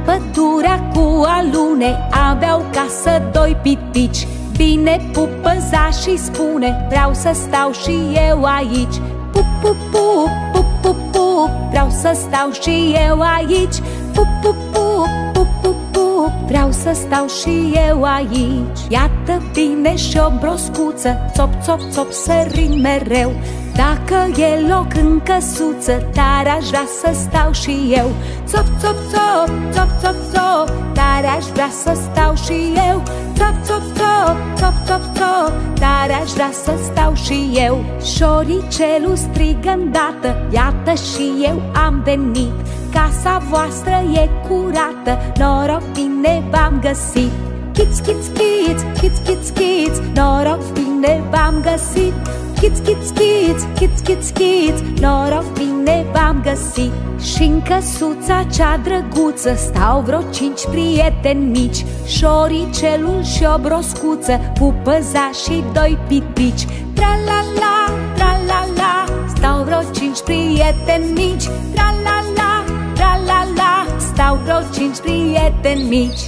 pădurea cu alune, aveau casă doi pitici. Vine pupăza și spune: vreau să stau și eu aici. Pup, pup, pup, pup, pup, pup, vreau să stau și eu aici. Pup, pup, pup, pup, pup, pup, vreau să stau și eu aici. Iată vine și o broscuță, țop, țop, țop, sărind mereu. Dacă e loc în căsuță, tare aș vrea să stau și eu. Țop, țop, țop, țop, țop, țop, tare aș vrea să stau și eu. Țop, țop, țop, țop, țop, țop, tare aș vrea să stau și eu. Șoricelul strigă îndată: iată și eu am venit. Casa voastră e curată, noroc bine v-am găsit. Chiț, chiț, chiț, chiț, chiț, chiț, noroc bine v-am găsit. Chiț, chiț, chiț, chiț, chiț, chiț, noroc bine v-am găsit. Și-n căsuța cea drăguță stau vreo 5 prieteni mici: șoricelul și o broscuță, pupăza și doi pitici. Tra-la-la, tra-la-la, stau vreo 5 prieteni mici. Tra-la-la, tra-la-la, stau vreo 5 prieteni mici.